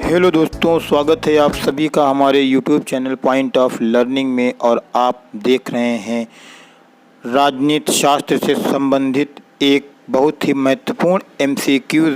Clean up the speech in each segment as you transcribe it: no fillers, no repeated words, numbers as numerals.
Hello दोस्तों, स्वागत है आप सभी का हमारे YouTube channel point of learning में। और आप देख रहे हैं राजनीति शास्त्र से संबंधित एक बहुत ही महत्वपूर्ण MCQ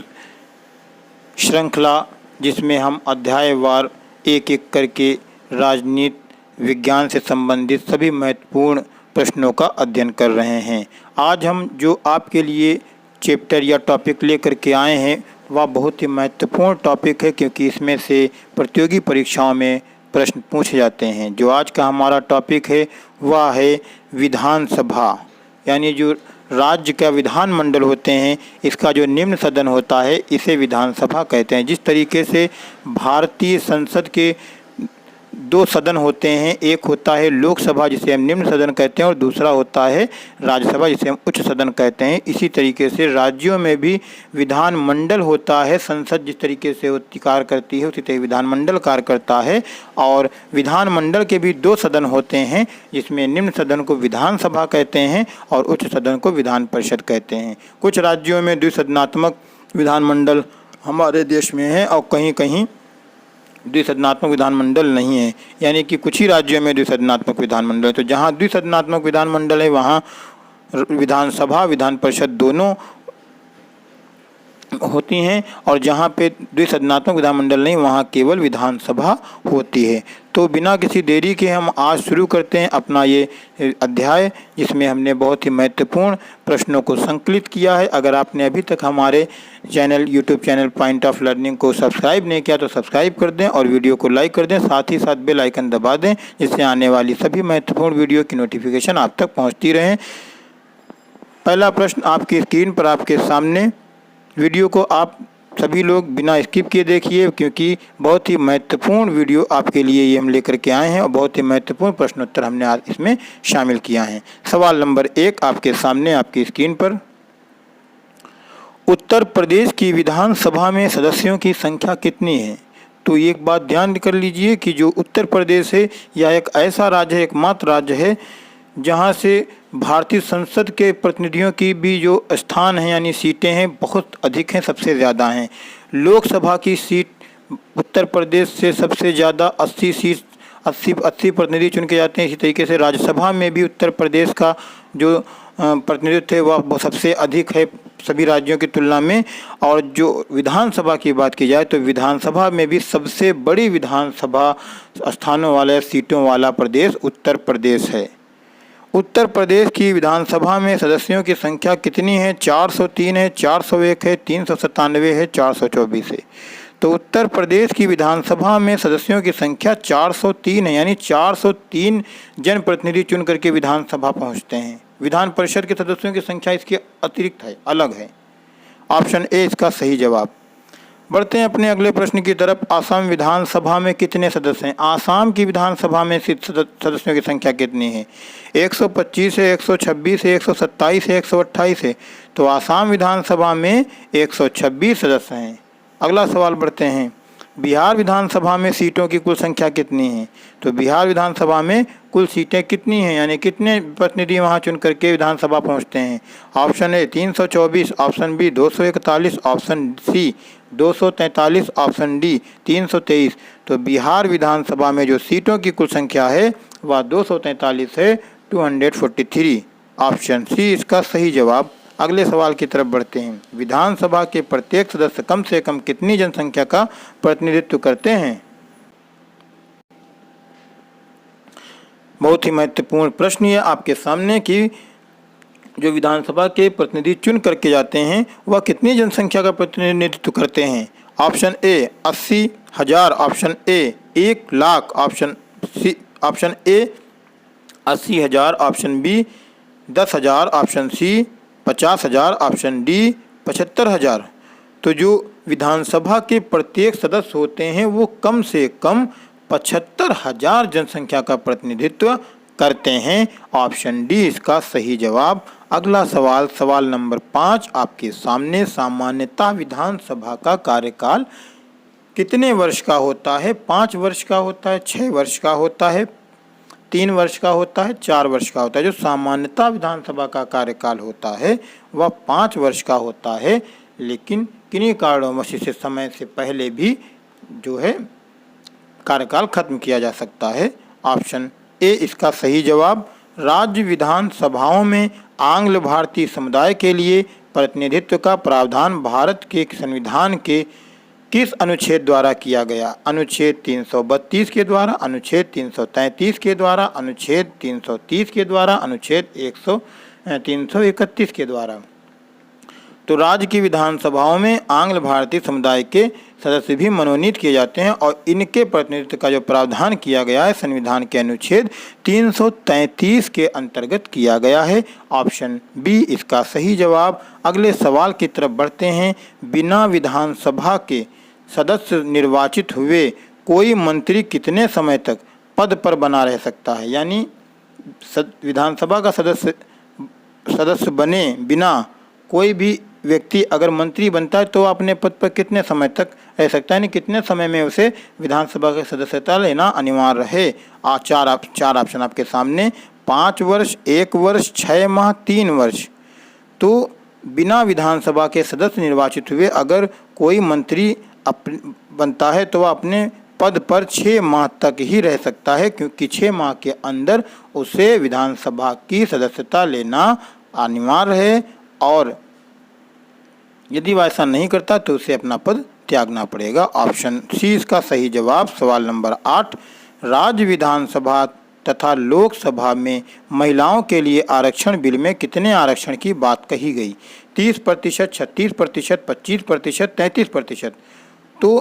श्रृंखला, जिसमें हम अध्यायवार एक एक करके राजनीति विज्ञान से संबंधित सभी महत्वपूर्ण प्रश्नों का अध्ययन कर रहे हैं। आज हम जो आपके लिए चैप्टर या टॉपिक लेकर के आए हैं वह बहुत ही महत्वपूर्ण टॉपिक है, क्योंकि इसमें से प्रतियोगी परीक्षाओं में प्रश्न पूछे जाते हैं। जो आज का हमारा टॉपिक है वह है विधानसभा, यानी जो राज्य का विधानमंडल होते हैं, इसका जो निम्न सदन होता है इसे विधानसभा कहते हैं। जिस तरीके से भारतीय संसद के दो सदन होते हैं, एक होता है लोकसभा जिसे हम निम्न सदन कहते हैं और दूसरा होता है राज्यसभा जिसे हम उच्च सदन कहते हैं। इसी तरीके से राज्यों में भी विधानमंडल होता है। संसद जिस तरीके से कार्य करती है उसी तरह विधानमंडल कार्य करता है। और विधानमंडल के भी दो सदन होते हैं, जिसमें निम्न सदन को विधानसभा कहते हैं और उच्च सदन को विधान परिषद कहते हैं। कुछ राज्यों में द्विसदनात्मक विधानमंडल हमारे देश में है और कहीं कहीं द्विसदनात्मक विधानमंडल नहीं है, यानी कि कुछ ही राज्यों में द्विसदनात्मक विधानमंडल है। तो जहाँ द्विसदनात्मक विधानमंडल है वहाँ विधानसभा विधान परिषद दोनों होती हैं, और जहाँ पे द्विसदनात्मक विधानमंडल नहीं वहाँ केवल विधानसभा होती है। तो बिना किसी देरी के हम आज शुरू करते हैं अपना ये अध्याय, जिसमें हमने बहुत ही महत्वपूर्ण प्रश्नों को संकलित किया है। अगर आपने अभी तक हमारे YouTube channel point of learning को सब्सक्राइब नहीं किया तो सब्सक्राइब कर दें और वीडियो को लाइक कर दें। साथ ही साथ बेल आइकन दबा दें, जिससे आने वाली सभी महत्वपूर्ण वीडियो की नोटिफिकेशन आप तक पहुँचती रहे। पहला प्रश्न आपकी स्क्रीन पर आपके सामने। वीडियो को आप सभी लोग बिना स्किप किए देखिए, क्योंकि बहुत ही महत्वपूर्ण वीडियो आपके लिए ये हम लेकर के आए हैं और बहुत ही महत्वपूर्ण प्रश्नोत्तर हमने आज इसमें शामिल किया है। सवाल नंबर 1 आपके सामने आपकी स्क्रीन पर। उत्तर प्रदेश की विधानसभा में सदस्यों की संख्या कितनी है? तो एक बात ध्यान कर लीजिए कि जो उत्तर प्रदेश है यह एक ऐसा राज्य है, एकमात्र राज्य है जहाँ से भारतीय संसद के प्रतिनिधियों की भी जो स्थान हैं यानी सीटें हैं बहुत अधिक हैं, सबसे ज़्यादा हैं। लोकसभा की सीट उत्तर प्रदेश से सबसे ज़्यादा 80 प्रतिनिधि चुन के जाते हैं। इसी तरीके से राज्यसभा में भी उत्तर प्रदेश का जो प्रतिनिधित्व है वह सबसे अधिक है सभी राज्यों की तुलना में। और जो विधानसभा की बात की जाए तो विधानसभा में भी सबसे बड़ी विधानसभा स्थानों वाला सीटों वाला प्रदेश उत्तर प्रदेश है। उत्तर प्रदेश की विधानसभा में सदस्यों की संख्या कितनी है? 403 है, 401 है, 397 है, 424 है। तो उत्तर प्रदेश की विधानसभा में सदस्यों की संख्या 403 है, यानी 403 जनप्रतिनिधि चुन करके विधानसभा पहुंचते हैं। विधान परिषद के सदस्यों की संख्या इसके अतिरिक्त है, अलग है। ऑप्शन ए इसका सही जवाब। बढ़ते हैं अपने अगले प्रश्न की तरफ। आसाम विधानसभा में कितने सदस्य हैं? आसाम की विधानसभा में सदस्यों की संख्या कितनी है? 125 है, 126 है, 127 है, 128 है। तो आसाम विधानसभा में 126 सदस्य हैं। अगला सवाल बढ़ते हैं। बिहार विधानसभा में सीटों की कुल संख्या कितनी है? तो बिहार विधानसभा में कुल सीटें कितनी हैं, यानी कितने प्रतिनिधि वहां चुन करके विधानसभा पहुंचते हैं? Option A 324, option B 241, option C 243, option D 323। तो बिहार विधानसभा में जो सीटों की कुल संख्या है वह 243 है, 243। ऑप्शन सी इसका सही जवाब। अगले सवाल की तरफ बढ़ते हैं। विधानसभा के प्रत्येक सदस्य कम से कम कितनी जनसंख्या का प्रतिनिधित्व करते हैं? बहुत ही महत्वपूर्ण प्रश्न ये आपके सामने कि जो विधानसभा के प्रतिनिधि चुन करके जाते हैं वह कितनी जनसंख्या का प्रतिनिधित्व करते हैं? Option A 80,000, option A 1 lakh, option A 80,000, option B 10,000, option C 50,000, option D 75,000। तो जो विधानसभा के प्रत्येक सदस्य होते हैं वो कम से कम 75,000 जनसंख्या का प्रतिनिधित्व करते हैं। ऑप्शन डी इसका सही जवाब। अगला सवाल, सवाल नंबर 5 आपके सामने। सामान्यतः विधानसभा का कार्यकाल कितने वर्ष का होता है? 5 वर्ष का होता है, 6 वर्ष का होता है, 3 वर्ष का होता है, 4 वर्ष का होता है। जो सामान्यतः विधानसभा का कार्यकाल होता है वह 5 वर्ष का होता है, लेकिन किन्हीं कारणों से समय से पहले भी जो है कार्यकाल खत्म किया जा सकता है। ऑप्शन ए इसका सही जवाब। राज्य विधानसभाओं में आंग्ल भारतीय समुदाय के लिए प्रतिनिधित्व का प्रावधान भारत के संविधान के किस अनुच्छेद द्वारा किया गया? अनुच्छेद 332 के द्वारा, अनुच्छेद 333 के द्वारा, अनुच्छेद 330 के द्वारा, अनुच्छेद 331 के द्वारा। तो राज्य की विधानसभाओं में आंग्ल भारतीय समुदाय के सदस्य भी मनोनीत किए जाते हैं और इनके प्रतिनिधित्व का जो प्रावधान किया गया है संविधान के अनुच्छेद 333 के अंतर्गत किया गया है। ऑप्शन बी इसका सही जवाब। अगले सवाल की तरफ बढ़ते हैं। बिना विधानसभा के सदस्य निर्वाचित हुए कोई मंत्री कितने समय तक पद पर बना रह सकता है? यानी विधानसभा का सदस्य बने बिना कोई भी व्यक्ति अगर मंत्री बनता है तो अपने पद पर कितने समय तक रह सकता है, यानी कितने समय में उसे विधानसभा की सदस्यता लेना अनिवार्य है? चार ऑप्शन आपके सामने, 5 वर्ष, 1 वर्ष, 6 माह, 3 वर्ष। तो बिना विधानसभा के सदस्य निर्वाचित हुए अगर कोई मंत्री बनता है तो वह अपने पद पर 6 माह तक ही रह सकता है, क्योंकि 6 माह के अंदर उसे विधानसभा की सदस्यता लेना अनिवार्य है और यदि वह ऐसा नहीं करता तो उसे अपना पद त्यागना पड़ेगा। ऑप्शन सी इसका सही जवाब। सवाल नंबर 8, राज्य विधानसभा तथा लोकसभा में महिलाओं के लिए आरक्षण बिल में कितने आरक्षण की बात कही गई? 30%, 36%, 25%, 33%। तो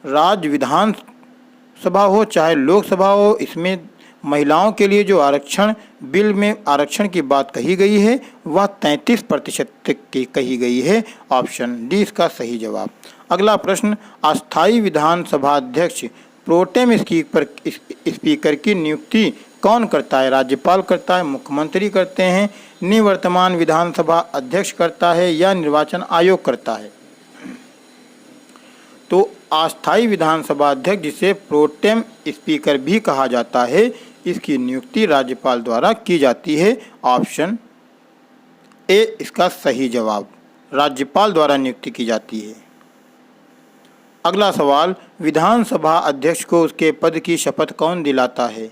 राज्य विधानसभा हो चाहे लोकसभा हो, इसमें महिलाओं के लिए जो आरक्षण बिल में आरक्षण की बात कही गई है वह 33% तक की कही गई है। ऑप्शन डी इसका सही जवाब। अगला प्रश्न, अस्थायी विधानसभा अध्यक्ष प्रोटेम स्पीकर की नियुक्ति कौन करता है? राज्यपाल करता है, मुख्यमंत्री करते हैं, निवर्तमान विधानसभा अध्यक्ष करता है या निर्वाचन आयोग करता है? तो अस्थायी विधानसभा अध्यक्ष जिसे प्रोटेम स्पीकर भी कहा जाता है, इसकी नियुक्ति राज्यपाल द्वारा की जाती है। ऑप्शन ए इसका सही जवाब। राज्यपाल द्वारा नियुक्ति की जाती है। अगला सवाल, विधानसभा अध्यक्ष को उसके पद की शपथ कौन दिलाता है?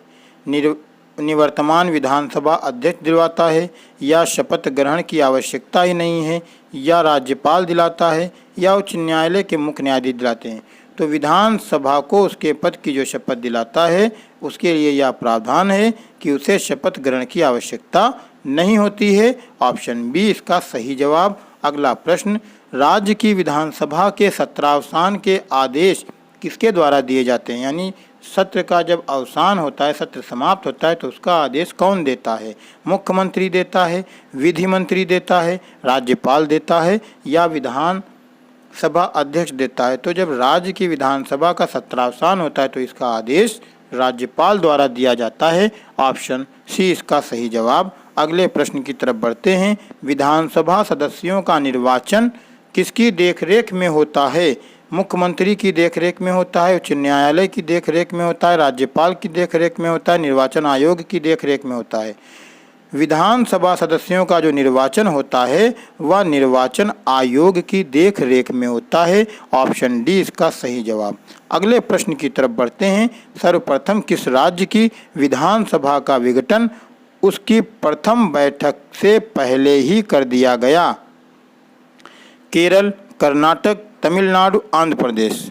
निवर्तमान विधानसभा अध्यक्ष दिलवाता है या शपथ ग्रहण की आवश्यकता ही नहीं है, या राज्यपाल दिलाता है या उच्च न्यायालय के मुख्य न्यायाधीश दिलाते हैं? तो विधानसभा को उसके पद की जो शपथ दिलाता है उसके लिए यह प्रावधान है कि उसे शपथ ग्रहण की आवश्यकता नहीं होती है। ऑप्शन बी इसका सही जवाब। अगला प्रश्न, राज्य की विधानसभा के सत्रावसान के आदेश किसके द्वारा दिए जाते हैं? यानी सत्र का जब अवसान होता है, सत्र समाप्त होता है, तो उसका आदेश कौन देता है? मुख्यमंत्री देता है, विधि मंत्री देता है, राज्यपाल देता है या विधान सभा अध्यक्ष देता है? तो जब राज्य की विधानसभा का सत्रावसान होता है तो इसका आदेश राज्यपाल द्वारा दिया जाता है। ऑप्शन सी इसका सही जवाब। अगले प्रश्न की तरफ बढ़ते हैं। विधानसभा सदस्यों का निर्वाचन किसकी देखरेख में होता है? मुख्यमंत्री की देखरेख में होता है, उच्च न्यायालय की देखरेख में होता है, राज्यपाल की देखरेख में होता है, निर्वाचन आयोग की देखरेख में होता है? विधानसभा सदस्यों का जो निर्वाचन होता है वह निर्वाचन आयोग की देखरेख में होता है। ऑप्शन डी इसका सही जवाब। अगले प्रश्न की तरफ बढ़ते हैं। सर्वप्रथम किस राज्य की विधानसभा का विघटन उसकी प्रथम बैठक से पहले ही कर दिया गया? केरल, कर्नाटक, तमिलनाडु, आंध्र प्रदेश।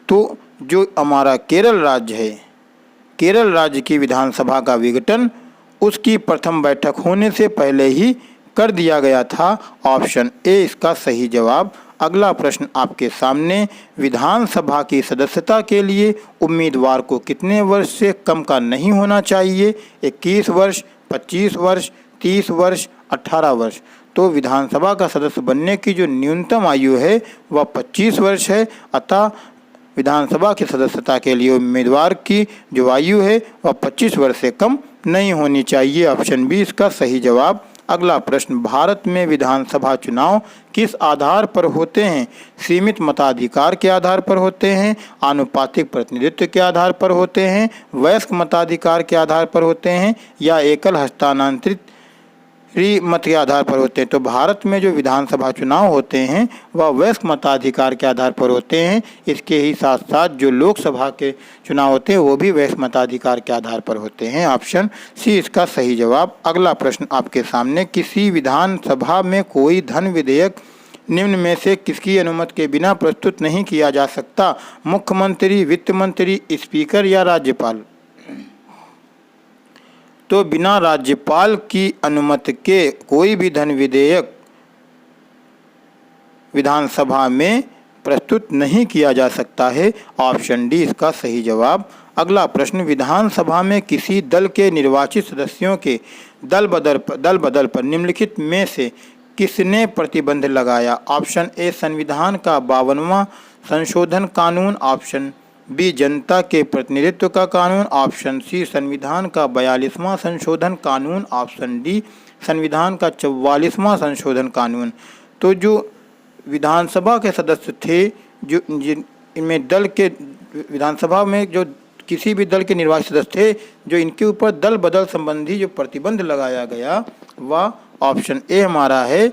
तो जो हमारा केरल राज्य है, केरल राज्य की विधानसभा का विघटन उसकी प्रथम बैठक होने से पहले ही कर दिया गया था। ऑप्शन ए इसका सही जवाब। अगला प्रश्न आपके सामने, विधानसभा की सदस्यता के लिए उम्मीदवार को कितने वर्ष से कम का नहीं होना चाहिए? 21 वर्ष, 25 वर्ष, 30 वर्ष, 18 वर्ष। तो विधानसभा का सदस्य बनने की जो न्यूनतम आयु है वह 25 वर्ष है, अतः विधानसभा की सदस्यता के लिए उम्मीदवार की जो आयु है वह 25 वर्ष से कम नहीं होनी चाहिए। ऑप्शन बी इसका सही जवाब। अगला प्रश्न, भारत में विधानसभा चुनाव किस आधार पर होते हैं? सीमित मताधिकार के आधार पर होते हैं, आनुपातिक प्रतिनिधित्व के आधार पर होते हैं, वयस्क मताधिकार के आधार पर होते हैं या एकल हस्तांतरित मत के आधार पर होते हैं। तो भारत में जो विधानसभा चुनाव होते हैं वह वयस्क मताधिकार के आधार पर होते हैं। इसके ही साथ साथ जो लोकसभा के चुनाव होते हैं वो भी वयस्क मताधिकार के आधार पर होते हैं। ऑप्शन सी इसका सही जवाब। अगला प्रश्न आपके सामने, किसी विधानसभा में कोई धन विधेयक निम्न में से किसकी अनुमति के बिना प्रस्तुत नहीं किया जा सकता? मुख्यमंत्री, वित्त मंत्री, स्पीकर या राज्यपाल? तो बिना राज्यपाल की अनुमति के कोई भी धन विधेयक विधानसभा में प्रस्तुत नहीं किया जा सकता है। ऑप्शन डी इसका सही जवाब। अगला प्रश्न, विधानसभा में किसी दल के निर्वाचित सदस्यों के दल बदल पर निम्नलिखित में से किसने प्रतिबंध लगाया? ऑप्शन ए संविधान का 52वां संशोधन कानून, ऑप्शन बी जनता के प्रतिनिधित्व का कानून, ऑप्शन सी संविधान का 42वां संशोधन कानून, ऑप्शन डी संविधान का 44वां संशोधन कानून। तो जो विधानसभा के सदस्य थे, जो इनमें दल के विधानसभा में जो किसी भी दल के निर्वाचित सदस्य थे, जो इनके ऊपर दल बदल संबंधी जो प्रतिबंध लगाया गया वह ऑप्शन ए हमारा है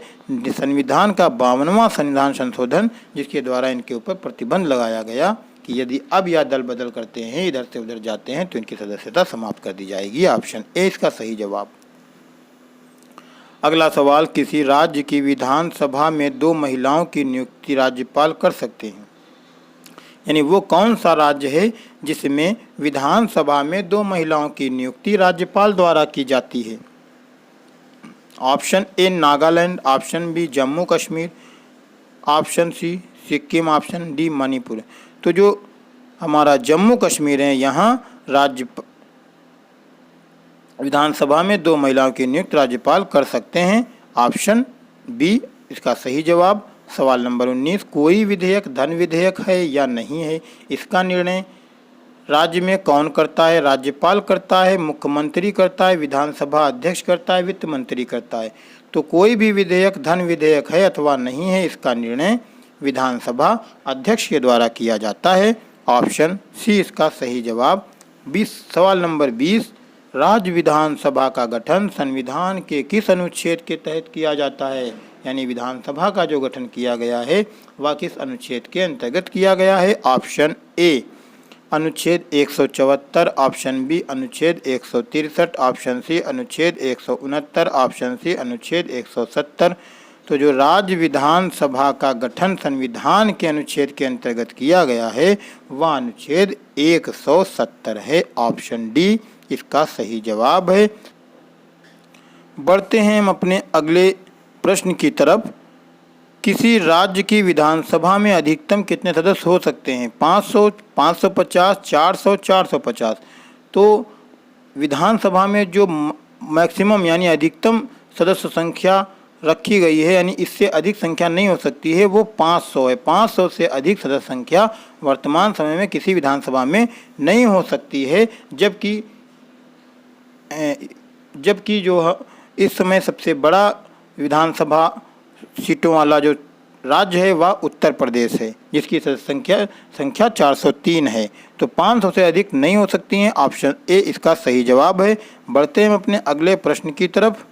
संविधान का 52वां संविधान संशोधन, जिसके द्वारा इनके ऊपर प्रतिबंध लगाया गया कि यदि अब यह दल बदल करते हैं, इधर से उधर जाते हैं, तो इनकी सदस्यता समाप्त कर दी जाएगी। ऑप्शन ए इसका सही जवाब। अगला सवाल, किसी राज्य की विधानसभा में 2 महिलाओं की नियुक्ति राज्यपाल कर सकते हैं? यानी वो कौन सा राज्य है जिसमें विधानसभा में 2 महिलाओं की नियुक्ति राज्यपाल द्वारा की जाती है? Option A Nagaland, option B Jammu Kashmir, option C Sikkim, option D Manipur. तो जो हमारा जम्मू कश्मीर है, यहाँ विधानसभा में 2 महिलाओं की नियुक्ति राज्यपाल कर सकते हैं। ऑप्शन बी इसका सही जवाब। सवाल नंबर 19, कोई विधेयक धन विधेयक है या नहीं है, इसका निर्णय राज्य में कौन करता है? राज्यपाल करता है, मुख्यमंत्री करता है, विधानसभा अध्यक्ष करता है, वित्त मंत्री करता है। तो कोई भी विधेयक धन विधेयक है अथवा नहीं है, इसका निर्णय विधानसभा अध्यक्ष के द्वारा किया जाता है। ऑप्शन सी इसका सही जवाब। 20 सवाल नंबर 20, राज्य विधानसभा का गठन संविधान के किस अनुच्छेद के तहत किया जाता है? यानी विधानसभा का जो गठन किया गया है वह किस अनुच्छेद के अंतर्गत किया गया है? ऑप्शन ए अनुच्छेद 174, ऑप्शन बी अनुच्छेद 163, ऑप्शन सी अनुच्छेद 169, ऑप्शन सी अनुच्छेद 170। तो जो राज्य विधानसभा का गठन संविधान के अनुच्छेद के अंतर्गत किया गया है वह अनुच्छेद 170 है। ऑप्शन डी इसका सही जवाब है। बढ़ते हैं हम अपने अगले प्रश्न की तरफ। किसी राज्य की विधानसभा में अधिकतम कितने सदस्य हो सकते हैं? 500, 550, 400, 450। तो विधानसभा में जो मैक्सिमम यानी अधिकतम सदस्य संख्या रखी गई है, यानी इससे अधिक संख्या नहीं हो सकती है, वो 500 है। 500 से अधिक सदस्य संख्या वर्तमान समय में किसी विधानसभा में नहीं हो सकती है। जबकि जो इस समय सबसे बड़ा विधानसभा सीटों वाला जो राज्य है वह उत्तर प्रदेश है, जिसकी संख्या 403 है। तो 500 से अधिक नहीं हो सकती हैं। ऑप्शन ए इसका सही जवाब है। बढ़ते हैं अपने अगले प्रश्न की तरफ।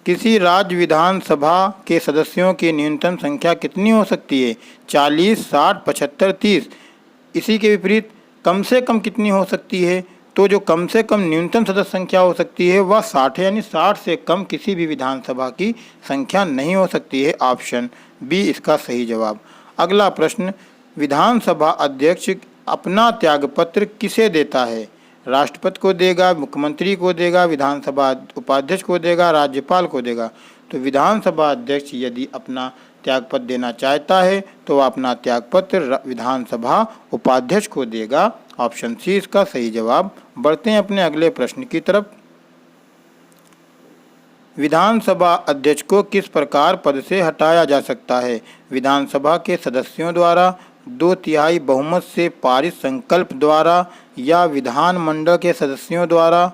किसी राज्य विधानसभा के सदस्यों की न्यूनतम संख्या कितनी हो सकती है? 40, 60, 75, 30। इसी के विपरीत कम से कम कितनी हो सकती है? तो जो कम से कम न्यूनतम सदस्य संख्या हो सकती है वह 60 है, यानी 60 से कम किसी भी विधानसभा की संख्या नहीं हो सकती है। ऑप्शन बी इसका सही जवाब। अगला प्रश्न, विधानसभा अध्यक्ष अपना त्यागपत्र किसे देता है? राष्ट्रपति को देगा, मुख्यमंत्री को देगा, विधानसभा उपाध्यक्ष को देगा, राज्यपाल को देगा। तो विधानसभा अध्यक्ष यदि अपना त्यागपत्र देना चाहता है तो वह अपना त्यागपत्र विधानसभा उपाध्यक्ष को देगा। ऑप्शन सी इसका सही जवाब। बढ़ते हैं अपने अगले प्रश्न की तरफ। विधानसभा अध्यक्ष को किस प्रकार पद से हटाया जा सकता है? विधानसभा के सदस्यों द्वारा, 2/3 बहुमत से पारित संकल्प द्वारा, या विधानमंडल के सदस्यों द्वारा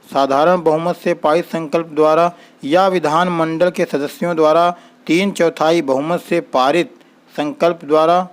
साधारण बहुमत से पारित संकल्प द्वारा, या विधानमंडल के सदस्यों द्वारा 3/4 बहुमत से पारित संकल्प द्वारा,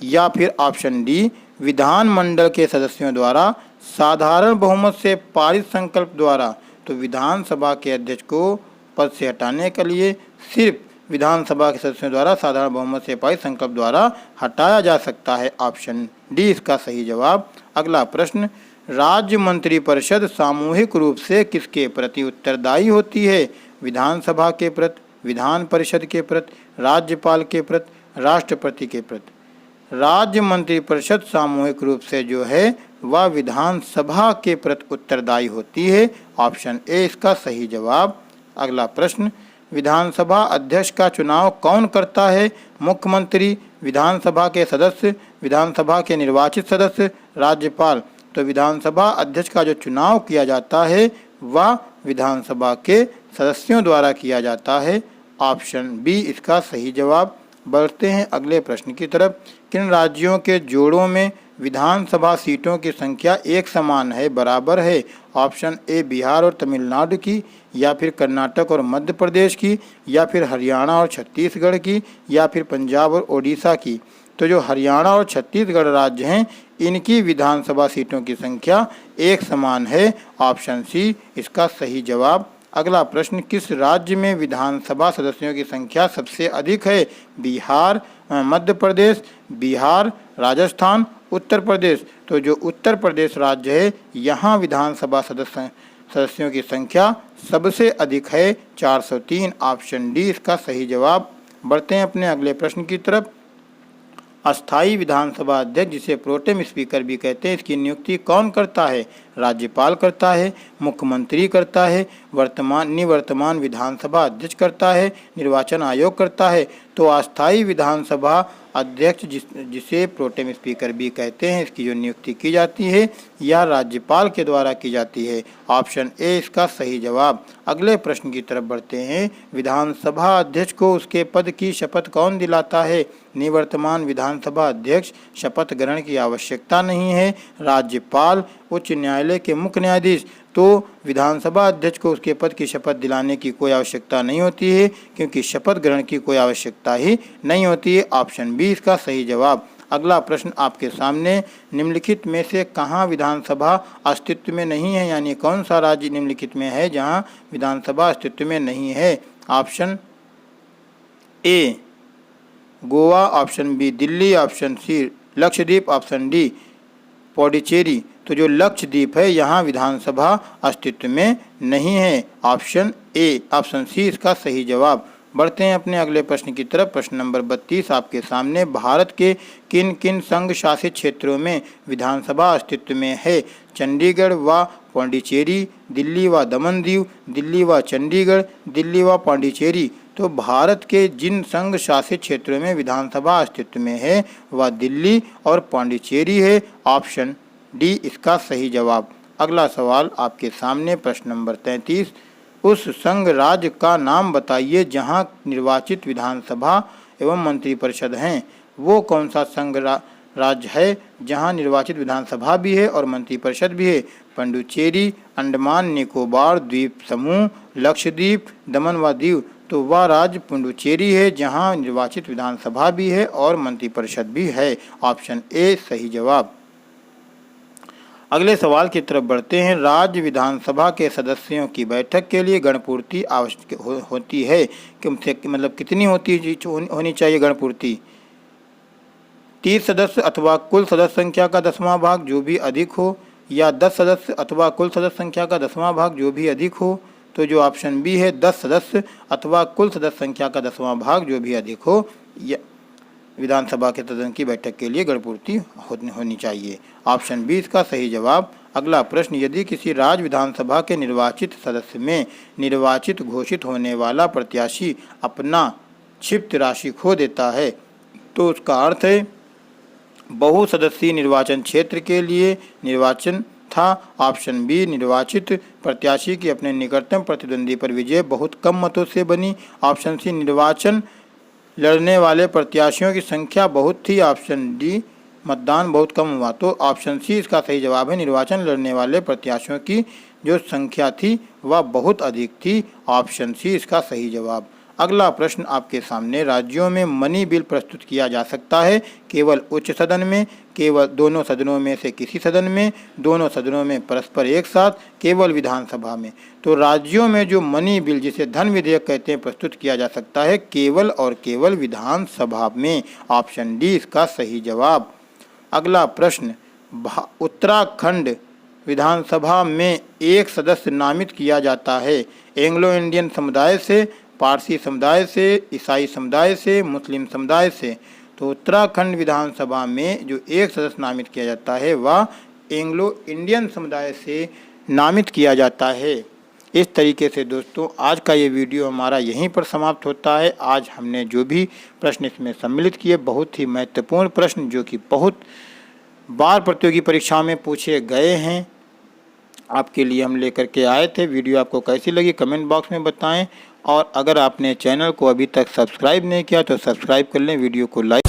या फिर ऑप्शन डी विधानमंडल के सदस्यों द्वारा साधारण बहुमत से पारित संकल्प द्वारा। तो विधानसभा के अध्यक्ष को पद से हटाने के लिए सिर्फ विधानसभा के सदस्यों द्वारा साधारण बहुमत से पारित संकल्प द्वारा हटाया जा सकता है। ऑप्शन डी इसका सही जवाब। अगला प्रश्न, राज्य मंत्रिपरिषद सामूहिक रूप से किसके प्रति उत्तरदायी होती है? विधानसभा के प्रति, विधान परिषद के प्रति, राज्यपाल के प्रति, राष्ट्रपति के प्रति। राज्य मंत्रिपरिषद सामूहिक रूप से जो है वह विधानसभा के प्रति उत्तरदायी होती है। ऑप्शन ए इसका सही जवाब। अगला प्रश्न, विधानसभा अध्यक्ष का चुनाव कौन करता है? मुख्यमंत्री, विधानसभा के सदस्य, विधानसभा के निर्वाचित सदस्य, राज्यपाल। तो विधानसभा अध्यक्ष का जो चुनाव किया जाता है वह विधानसभा के सदस्यों द्वारा किया जाता है। ऑप्शन बी इसका सही जवाब। बढ़ते हैं अगले प्रश्न की तरफ। किन राज्यों के जोड़ों में विधानसभा सीटों की संख्या एक समान है, बराबर है? ऑप्शन ए बिहार और तमिलनाडु की, या फिर कर्नाटक और मध्य प्रदेश की, या फिर हरियाणा और छत्तीसगढ़ की, या फिर पंजाब और ओडिशा की। तो जो हरियाणा और छत्तीसगढ़ राज्य हैं इनकी विधानसभा सीटों की संख्या एक समान है। ऑप्शन सी इसका सही जवाब। अगला प्रश्न, किस राज्य में विधानसभा सदस्यों की संख्या सबसे अधिक है? बिहार, मध्य प्रदेश, बिहार, राजस्थान, उत्तर प्रदेश। तो जो उत्तर प्रदेश राज्य है यहाँ विधानसभा सदस्यों की संख्या सबसे अधिक है, 403। ऑप्शन डी इसका सही जवाब। बढ़ते हैं अपने अगले प्रश्न की तरफ। अस्थायी विधानसभा अध्यक्ष, जिसे प्रोटेम स्पीकर भी कहते हैं, इसकी नियुक्ति कौन करता है? राज्यपाल करता है, मुख्यमंत्री करता है, निवर्तमान विधानसभा अध्यक्ष करता है, निर्वाचन आयोग करता है। तो अस्थायी विधानसभा अध्यक्ष जिसे प्रोटेम स्पीकर भी कहते हैं, इसकी जो नियुक्ति की जाती है यह राज्यपाल के द्वारा की जाती है। ऑप्शन ए इसका सही जवाब। अगले प्रश्न की तरफ बढ़ते हैं। विधानसभा अध्यक्ष को उसके पद की शपथ कौन दिलाता है? निवर्तमान विधानसभा अध्यक्ष, शपथ ग्रहण की आवश्यकता नहीं है, राज्यपाल, उच्च न्यायालय के मुख्य न्यायाधीश। तो विधानसभा अध्यक्ष को उसके पद की शपथ दिलाने की कोई आवश्यकता नहीं होती है, क्योंकि शपथ ग्रहण की कोई आवश्यकता ही नहीं होती है। ऑप्शन बी इसका सही जवाब। अगला प्रश्न आपके सामने, निम्नलिखित में से कहाँ विधानसभा अस्तित्व में नहीं है? यानी कौन सा राज्य निम्नलिखित में है जहाँ विधानसभा अस्तित्व में नहीं है? Option A Goa, option B Delhi, option C Lakshadweep, option D Puducherry. तो जो लक्षद्वीप है यहाँ विधानसभा अस्तित्व में नहीं है। ऑप्शन ए, ऑप्शन सी इसका सही जवाब। बढ़ते हैं अपने अगले प्रश्न की तरफ। प्रश्न नंबर 32 आपके सामने, भारत के किन किन संघ शासित क्षेत्रों में विधानसभा अस्तित्व में है? चंडीगढ़ व पौंडीचेरी, दिल्ली व दमन दीव, दिल्ली व चंडीगढ़, दिल्ली व पौंडीचेरी। तो भारत के जिन संघ शासित क्षेत्रों में विधानसभा अस्तित्व में है वह दिल्ली और पौंडीचेरी है। ऑप्शन डी इसका सही जवाब। अगला सवाल आपके सामने, प्रश्न नंबर 33, उस संघ राज्य का नाम बताइए जहां निर्वाचित विधानसभा एवं मंत्रिपरिषद हैं। वो कौन सा संघ राज्य है जहां निर्वाचित विधानसभा भी है और मंत्रिपरिषद भी है? पुडुचेरी, अंडमान निकोबार द्वीप समूह, लक्षद्वीप, दमन व दीव। तो वह राज्य पुडुचेरी है जहां निर्वाचित विधानसभा भी है और मंत्रिपरिषद भी है। ऑप्शन ए सही जवाब। अगले सवाल की तरफ बढ़ते हैं। राज्य विधानसभा के सदस्यों की बैठक के लिए गणपूर्ति आवश्यक होती है, मतलब कितनी होनी चाहिए गणपूर्ति? 30 सदस्य अथवा कुल सदस्य संख्या का 10वां भाग जो भी अधिक हो, या 10 सदस्य अथवा कुल सदस्य संख्या का 10वां भाग जो भी अधिक हो। तो जो ऑप्शन बी है 10 सदस्य अथवा कुल सदस्य संख्या का 10वां भाग जो भी अधिक हो, या विधानसभा के सदन की बैठक के लिए गणपूर्ति होनी चाहिए। ऑप्शन बी इसका सही जवाब। अगला प्रश्न, यदि किसी राज्य विधानसभा के निर्वाचित सदस्य में निर्वाचित घोषित होने वाला प्रत्याशी अपना क्षिप्त राशि खो देता है तो उसका अर्थ है बहुसदस्यीय निर्वाचन क्षेत्र के लिए निर्वाचन था। ऑप्शन बी, निर्वाचित प्रत्याशी की अपने निकटतम प्रतिद्वंदी पर विजय बहुत कम मतों से बनी। ऑप्शन सी, निर्वाचन लड़ने वाले प्रत्याशियों की संख्या बहुत थी। ऑप्शन डी, मतदान बहुत कम हुआ। तो ऑप्शन सी इसका सही जवाब है, निर्वाचन लड़ने वाले प्रत्याशियों की जो संख्या थी वह बहुत अधिक थी। ऑप्शन सी इसका सही जवाब। अगला प्रश्न आपके सामने, राज्यों में मनी बिल प्रस्तुत किया जा सकता है केवल उच्च सदन में, केवल दोनों सदनों में से किसी सदन में, दोनों सदनों में परस्पर एक साथ, केवल विधानसभा में। तो राज्यों में जो मनी बिल जिसे धन विधेयक कहते हैं प्रस्तुत किया जा सकता है केवल और केवल विधानसभा में। ऑप्शन डी इसका सही जवाब। अगला प्रश्न, उत्तराखंड विधानसभा में एक सदस्य नामित किया जाता है एंग्लो इंडियन समुदाय से, पारसी समुदाय से, ईसाई समुदाय से, मुस्लिम समुदाय से। तो उत्तराखंड विधानसभा में जो एक सदस्य नामित किया जाता है वह एंग्लो इंडियन समुदाय से नामित किया जाता है। इस तरीके से दोस्तों आज का ये वीडियो हमारा यहीं पर समाप्त होता है। आज हमने जो भी प्रश्न इसमें सम्मिलित किए बहुत ही महत्वपूर्ण प्रश्न जो कि बहुत बार प्रतियोगी परीक्षा में पूछे गए हैं आपके लिए हम लेकर के आए थे। वीडियो आपको कैसी लगी कमेंट बॉक्स में बताएं और अगर आपने चैनल को अभी तक सब्सक्राइब नहीं किया तो सब्सक्राइब कर लें, वीडियो को लाइक